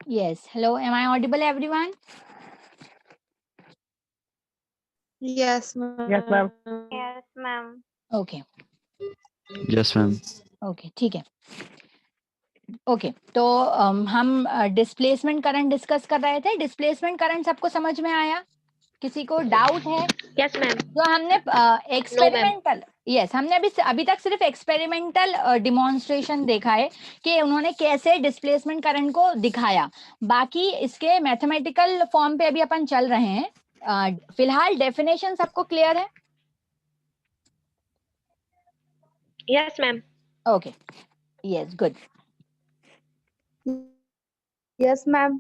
Yes. Hello. Am I audible, everyone? Yes, ma'am. Yes, ma'am. Yes, ma'am. Okay. Yes, ma'am. Okay. ठीक है. Okay तो हम displacement current discuss कर रहे थे. डिस्प्लेसमेंट करंट सबको समझ में आया? किसी को डाउट है? Yes, ma'am. जो हमने एक्सपेरिमेंटल हमने अभी तक सिर्फ एक्सपेरिमेंटल डिमॉन्स्ट्रेशन देखा है कि उन्होंने कैसे डिस्प्लेसमेंट करंट को दिखाया. बाकी इसके मैथमेटिकल फॉर्म पे अभी अपन चल रहे हैं. फिलहाल डेफिनेशन सबको क्लियर है? Yes, ma'am. Okay. Yes, good. Yes, ma'am.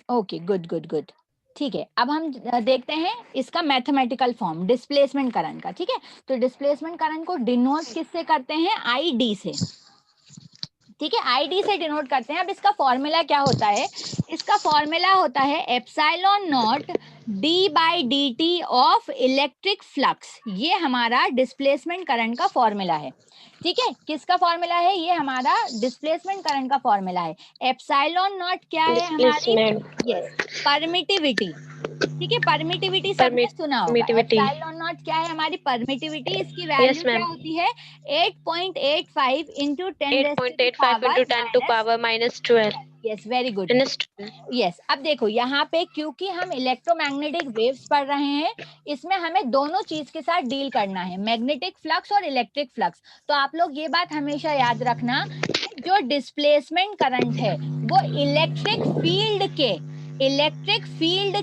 Okay, good good good. ठीक है, अब हम देखते हैं इसका मैथमेटिकल फॉर्म डिस्प्लेसमेंट करंट का. ठीक है, तो डिस्प्लेसमेंट करंट को डिनोट किससे करते हैं? आई डी से. ठीक है, आई डी से डिनोट करते हैं. अब इसका फॉर्मूला क्या होता है? इसका फॉर्मूला होता है epsilon naught D by D T of electric flux. ये हमारा डिस्प्लेसमेंट करंट का फॉर्मूला है. ठीक है, किसका फॉर्मूला है? ये हमारा डिस्प्लेसमेंट करंट का फॉर्मूला है. एप्सिलॉन नॉट क्या है हमारी? Displacement. Yes, permittivity. ठीक है, परमिटिविटी सबने सुना होगा. Permittivity. एप्सिलॉन नॉट क्या है हमारी? परमिटिविटी. इसकी Yes, वैल्यू क्या ma'am. होती है? 8.85 into 10 raised to the 8.85 into 10 to power minus 12. Yes, very good. Minus 12. Yes, अब देखो यहाँ पे क्योंकि हम इलेक्ट्रोमैग्नेटिक वेव्स पढ़ रहे हैं, इसमें हमें दोनों चीज के साथ डील करना है, मैग्नेटिक फ्लक्स और इलेक्ट्रिक फ्लक्स. तो आप लोग ये बात हमेशा याद रखना कि जो डिस्प्लेसमेंट करंट है वो इलेक्ट्रिक फील्ड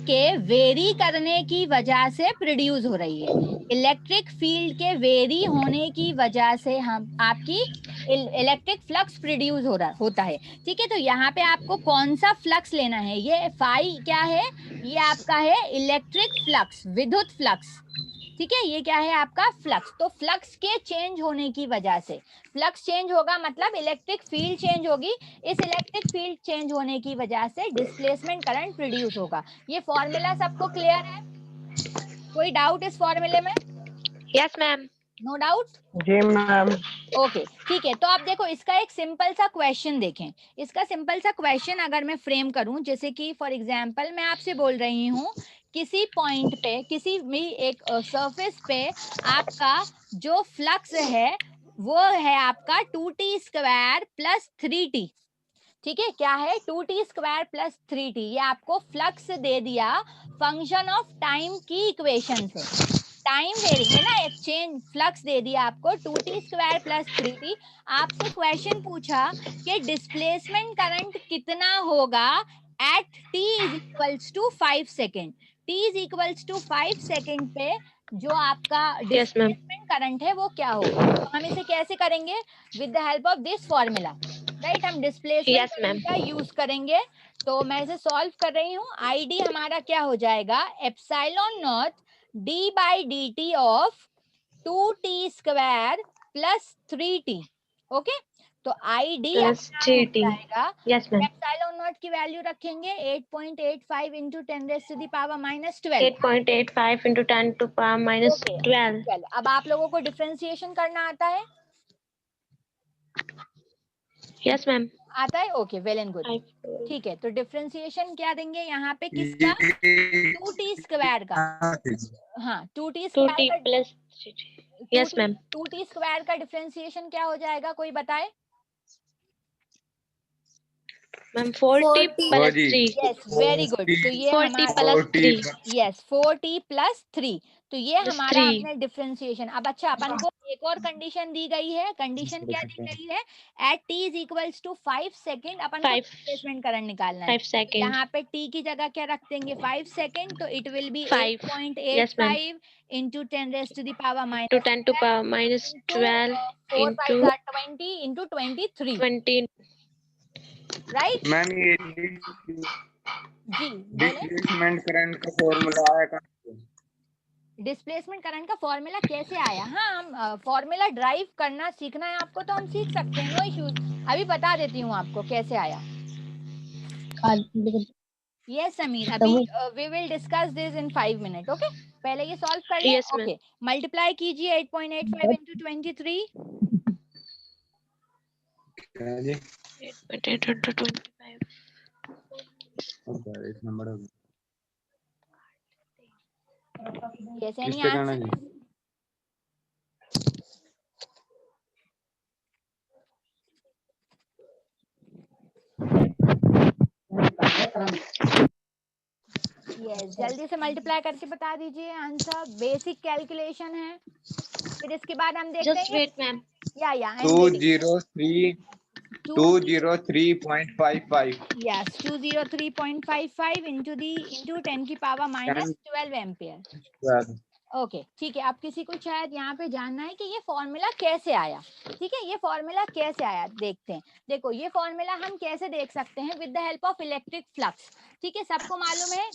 के वेरी करने की वजह से प्रोड्यूस हो रही है. इलेक्ट्रिक फील्ड के वेरी होने की वजह से हम आपकी इलेक्ट्रिक फ्लक्स प्रोड्यूस होता है. ठीक है, तो यहाँ पे आपको कौन सा फ्लक्स लेना है? ये फाई क्या है? ये आपका है इलेक्ट्रिक फ्लक्स, विद्युत फ्लक्स. ठीक है, ये क्या है आपका? फ्लक्स. तो फ्लक्स के चेंज होने की वजह से, फ्लक्स चेंज होगा मतलब इलेक्ट्रिक फील्ड चेंज होगी. इस इलेक्ट्रिक फील्ड चेंज होने की वजह से डिस्प्लेसमेंट करंट प्रोड्यूस होगा. ये फॉर्मूला सबको क्लियर है? कोई डाउट इस फॉर्मूले में? Yes, ma'am. No doubt. जी मैम. ओके, ठीक है. तो आप देखो इसका एक सिंपल सा क्वेश्चन देखें. इसका सिंपल सा क्वेश्चन अगर मैं फ्रेम करूं, जैसे कि फॉर एग्जांपल मैं आपसे बोल रही हूं किसी पॉइंट पे, किसी भी एक सरफेस पे आपका जो फ्लक्स है वो है आपका 2t² प्लस 3t. ठीक है, क्या है? 2t² plus 3t. ये आपको फ्लक्स दे दिया फंक्शन ऑफ टाइम की इक्वेशन से. टाइम वेरिंग है ना, एक्सचेंज फ्लक्स दे दिया आपको 2t² प्लस 3t. आपसे क्वेश्चन पूछा कि डिस्प्लेसमेंट करंट कितना होगा at t is equals to 5 second. t is equals to 5 second पे जो आपका Yes, ma'am. डिस्प्लेसमेंट करंट है वो क्या होगा? तो हम इसे कैसे करेंगे? With the help of this formula. Right, हम डिस्प्लेसमेंट Yes, ma'am. करंट का यूज करेंगे. तो मैं इसे सॉल्व कर रही हूँ. आईडी हमारा क्या हो जाएगा? Epsilon not d by dt of 2t² plus 3t. Okay, तो id Plus अपना हो 3t. जाएगा. Yes, ma'am. एप्सिलॉन नॉट की वैल्यू रखेंगे 8.85 into 10 raised to the power minus 12. 8.85 into 10 to power minus Okay. 12. चलो, अब आप लोगों को डिफरेंशिएशन करना आता है? Yes, ma'am. आता है? Okay, well and good. ठीक है, तो डिफरेंशिएशन क्या देंगे यहाँ पे? किसका? 2t² का. हाँ, 2t² 2t का. plus 3t. Yes, ma'am. 2t² का डिफरेंशिएशन क्या हो जाएगा? कोई बताए? Ma'am, 40 plus 3. Yes, very good. तो ये 40 हमारा plus 3. Yes 4t plus 3. तो ये Plus हमारा 3. आपने डिफरेंशिएशन. अब अच्छा, अपन को एक और कंडीशन दी गई है. कंडीशन क्या दी गई है? At t is equals to 5 second अपन को 5. डिस्प्लेसमेंट करंट निकालना है. 5 seconds. यहाँ पे t की जगह क्या रख देंगे? 5 सेकेंड. तो it will B 5. Yes, ma'am. 8.85 into 10 raised to the power To minus 10 to power minus 12 4 into 5 20 into 23. 20. Right ma'am ये जी, बोले. डिस्प्लेसमेंट करंट का फॉर्मूला है का? डिस्प्लेसमेंट करंट का फॉर्मूला कैसे आया? हाँ, हम फॉर्मूला ड्राइव करना सीखना है आपको तो हम सीख सकते हैं, नो इश्यूज. अभी बता देती हूँ आपको कैसे आया. यस समीर, अभी we will discuss this in 5 minute. Okay, पहले ये सॉल्व कर ले. Yes, ma'am. ओके, मल्टीप्लाई कीजिए 8.85 into 23. 8.8 into 25. एक नंबर हो Yes, any किस पे जाना answer? जी? Yes, जल्दी से मल्टीप्लाई करके बता दीजिए आंसर। बेसिक कैलकुलेशन है, फिर इसके बाद हम देखते Just हैं। wait, ma'am. या I am waiting. 203.55. Yes, 203.55 into 10 की पावर माइनस 12 एम्पियर। ओके ठीक है। अब किसी को शायद यहाँ पे जानना है कि ये फॉर्मूला कैसे आया। ठीक है, ये फॉर्मूला कैसे आया देखते हैं। देखो ये फॉर्मूला हम कैसे देख सकते हैं, with the help of electric flux. ठीक है, सबको मालूम है।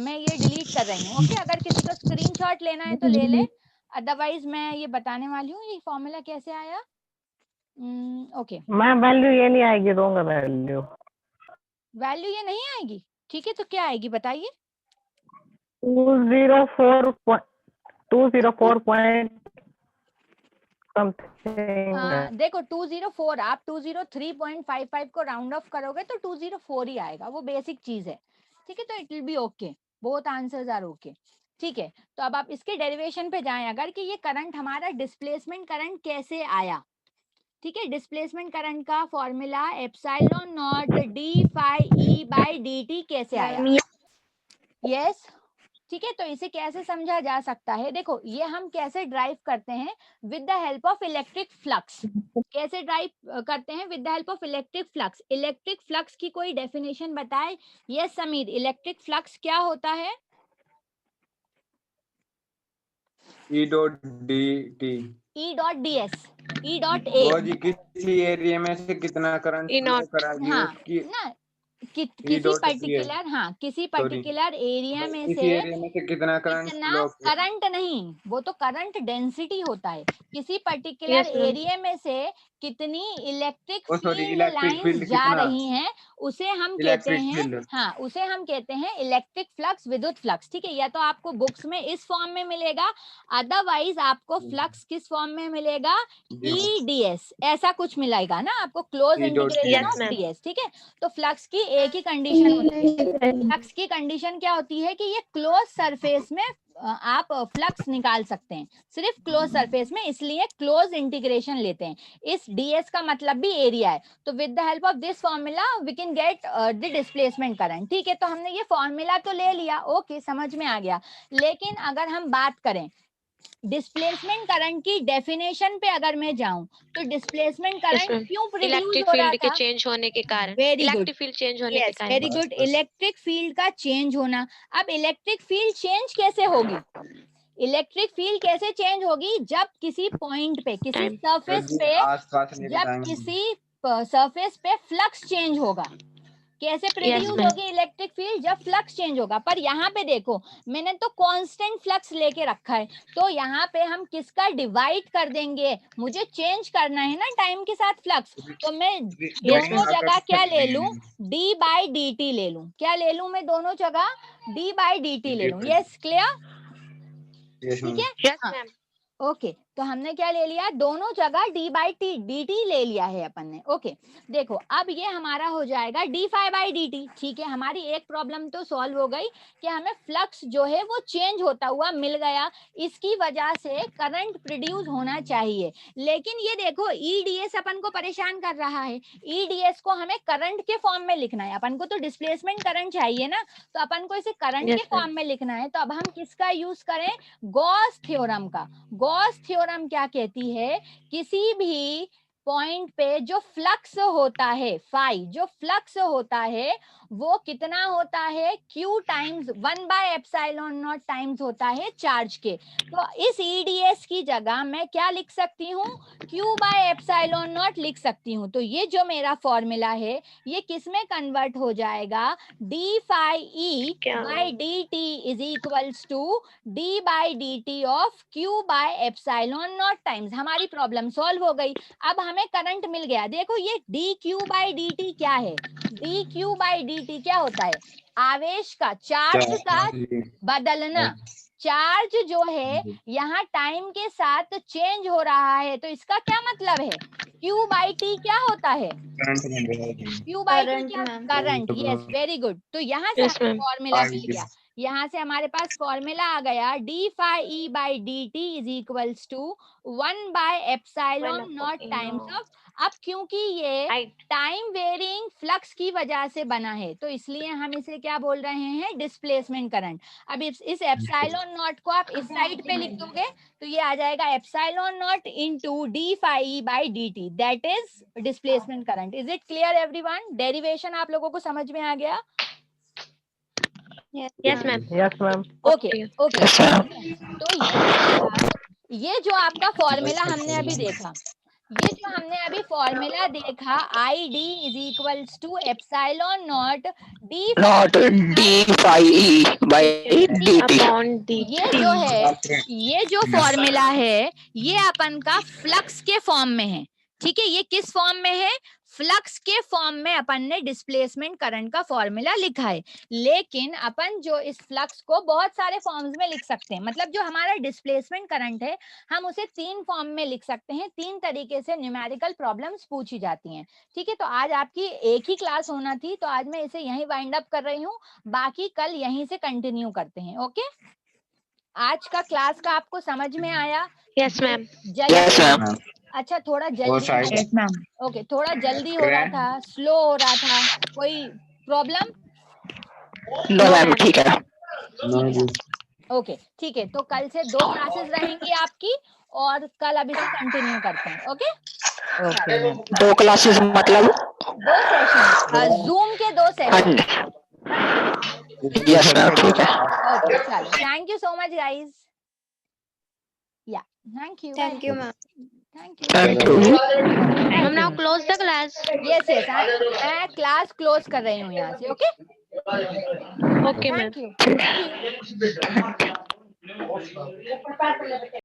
मैं ये डिलीट कर रही हूँ। ओके, अगर किसी को स्क्रीनशॉट लेना है तो ले ले, अदरवाइज मैं ये बताने वाली हूँ ये फॉर्मूला कैसे आया। ओके, मैं वैल्यू ये नहीं आएगी, दूंगा वैल्यू। वैल्यू ये नहीं आएगी। ठीक है, तो क्या आएगी बताइए। 204 समथिंग। देखो 204, आप 203.55 को राउंड ऑफ करोगे तो 204 ही आएगा, वो बेसिक चीज है। ठीक है, तो it will be okay, both answers are okay. ठीक है, तो अब आप इसके डेरिवेशन पे जाएं अगर, कि ये करंट हमारा डिस्प्लेसमेंट करंट कैसे आया। ठीक है, डिस्प्लेसमेंट करंट का formula epsilon naught D phi E by D कैसे आया। यस, ठीक है, तो इसे कैसे समझा जा सकता है। देखो ये हम कैसे ड्राइव करते हैं, with the help of electric flux. कैसे ड्राइव करते हैं, with the help of electric flux. Electric flux की कोई डेफिनेशन बताए। यस समीर, इलेक्ट्रिक फ्लक्स क्या होता है। E dot D T. E dot D S, E dot A. वो जी किसी एरिया में से कितना करंट E naught. कराएगी हाँ उसकी ना, ई किसी डॉट पर्टिकुलर, हाँ किसी पर्टिकुलर एरिया में किसी से एरिया में से कितना करंट कितना फ्लो करंट, नहीं वो तो करंट डेंसिटी होता है। किसी पर्टिकुलर Yes, ma'am. एरिया में से कितनी electric sorry field electric lines field जा कितना रही हैं, उसे हम कहते इलेक्ट्रिक हैं, फील्ड हाँ उसे हम कहते हैं इलेक्ट्रिक फ्लक्स, विद्युत फ्लक्स। ठीक है, या तो आपको बुक्स में इस फॉर्म में मिलेगा, अदरवाइज आपको फ्लक्स किस फॉर्म में मिलेगा, ईडीएस ऐसा कुछ मिलेगा ना आपको, close integration Yes, of ma'am. DS. ठीक है, तो फ्लक्स की एक ही कंडीशन होती है। फ्लक्स की कंडीशन क्या होती है कि ये क्लोज सरफेस में आप फ्लक्स निकाल सकते हैं, सिर्फ क्लोज सरफेस में, इसलिए क्लोज इंटीग्रेशन लेते हैं। इस ds का मतलब भी एरिया है। तो with the help of this formula we can get the displacement current. ठीक है, तो हमने ये फॉर्मूला तो ले लिया, ओके समझ में आ गया। लेकिन अगर हम बात करें डिस्प्लेसमेंट करंट की डेफिनेशन पे, अगर मैं जाऊं तो डिस्प्लेसमेंट Yes, करंट ma'am. क्यों प्रोड्यूस इलेक्ट्रिक हो रहा फील्ड के था। चेंज होने के कारण, very good, electric field change होने के यस कारण। वेरी गुड, इलेक्ट्रिक फील्ड का चेंज होना। अब इलेक्ट्रिक फील्ड चेंज कैसे होगी, इलेक्ट्रिक फील्ड कैसे चेंज होगी, जब किसी पॉइंट पे, किसी Time. सरफेस पे, आसपास लेके जब जाएंगे किसी सरफेस पे फ्लक्स चेंज होगा। कैसे Yes, प्रोड्यूस ma'am. होगी इलेक्ट्रिक फील्ड, जब फ्लक्स चेंज होगा। पर यहाँ पे देखो मैंने तो कांस्टेंट फ्लक्स लेके रखा है, तो यहाँ पे हम किसका डिवाइड कर देंगे, मुझे चेंज करना है ना टाइम के साथ फ्लक्स, तो मैं दोनों जगह क्या ले लूं, डी बाई डी टी ले लूं। क्या ले लूं मैं दोनों जगह, डी बाई डी टी ले लूं। यस क्लियर, ठीक है। Yes, हाँ ma'am. ओके, तो हमने क्या ले लिया, दोनों जगह D by T D T ले लिया है अपन ने। ओके देखो अब ये हमारा हो जाएगा D phi by D T. ठीक है, हमारी एक प्रॉब्लम तो सॉल्व हो गई कि हमें फ्लक्स जो है वो चेंज होता हुआ मिल गया, इसकी वजह से करंट प्रोड्यूस होना चाहिए। लेकिन ये देखो ईडीएस अपन को परेशान कर रहा है, ईडीएस को हमें करंट के फॉर्म में लिखना है, अपन को तो डिस्प्लेसमेंट करंट चाहिए ना, तो अपन को इसे करंट Yes, के ma'am. फॉर्म में लिखना है। तो अब हम किसका यूज करें, गॉस थ्योरम का। गॉस थ्योरम क्या कहती है, किसी भी पॉइंट पे जो फ्लक्स होता है, फाई जो फ्लक्स होता है वो कितना होता है, Q टाइम्स 1/ε0 टाइम्स होता है चार्ज के। तो इस ईडीएस की जगह मैं क्या लिख सकती हूँ, Q/ε0 लिख सकती हूँ। तो ये जो मेरा फॉर्मूला है ये किस में कन्वर्ट हो जाएगा, डी फाई ई क्या? By D T is equals to D by D T of Q/ε0 times. हमारी प्रॉब्लम सॉल्व हो गई। अब हमें करंट मिल गया। देखो ये D Q by D T क्या है, D Q by D T क्या होता है, आवेश का, चार्ज का बदलना। चार्ज जो है यहाँ टाइम के साथ चेंज हो रहा है, तो इसका क्या मतलब है? Q बाई टी क्या होता है? Q बाई टी क्या? करंट। Yes, very good. तो यहाँ से Yes, हमें ma'am. फॉर्मूला मिल गया। यहाँ से हमारे पास फॉर्मूला आ गया, D phi E by D T is equals to 1 by epsilon naught times of. अब क्योंकि ये Height. टाइम वेरिंग फ्लक्स की वजह से बना है, तो इसलिए हम इसे क्या बोल रहे हैं? Displacement current. अब इस एप्सिलॉन नॉट को आप इस साइड पे लिख दोगे तो ये आ जाएगा epsilon naught into D phi by D T, that is displacement current. Is it clear everyone? Derivation आप लोगों को समझ में आ गया? Yes, ma'am. Yes, ma'am. Okay okay. तो ये जो आपका फॉर्मूला हमने अभी देखा, ये जो हमने अभी फॉर्मूला देखा, I D is equals to epsilon naught D Not d phi e by dt. Upon dt. ये जो फॉर्मूला है ये अपन का फ्लक्स के फॉर्म में है। ठीक है, ये किस फॉर्म में है? फ्लक्स के फॉर्म में अपन ने डिस्प्लेसमेंट करंट का फॉर्मूला लिखा है। लेकिन अपन जो इस फ्लक्स को बहुत सारे फॉर्म्स में लिख सकते हैं, मतलब जो हमारा डिस्प्लेसमेंट करंट है हम उसे 3 फॉर्म में लिख सकते हैं। 3 तरीके से न्यूमेरिकल प्रॉब्लम्स पूछी जाती हैं। ठीक है, तो आज आपकी एक ही क्लास होना थी, तो आज मैं इसे यहीं वाइंड अप कर रही हूँ, बाकी कल यहीं से कंटिन्यू करते हैं। ओके, आज का क्लास का आपको समझ में आया? Yes, ma'am. Yes, ma'am. अच्छा, थोड़ा जल्दी, ओके, थोड़ा जल्दी हो रहा था, स्लो हो रहा था, कोई प्रॉब्लम? No, ma'am. ठीक है. ओके, ठीक है, तो कल से 2 क्लासेस रहेंगी आपकी और कल अब इसे कंटिन्यू करते हैं। Okay, Okay. 2 classes मतलब? 2 सेशन, जूम के 2 सेशन। Yes, ma'am. ठीक है. ओके, चलो, thank you so much guys. Yeah, thank you, Thank you, ma'am. Thank you. Thank you. Ma'am, now close the class. Yes yes, मैं class close कर रही हूँ यहाँ से। Okay, Okay, ma'am. Thank you.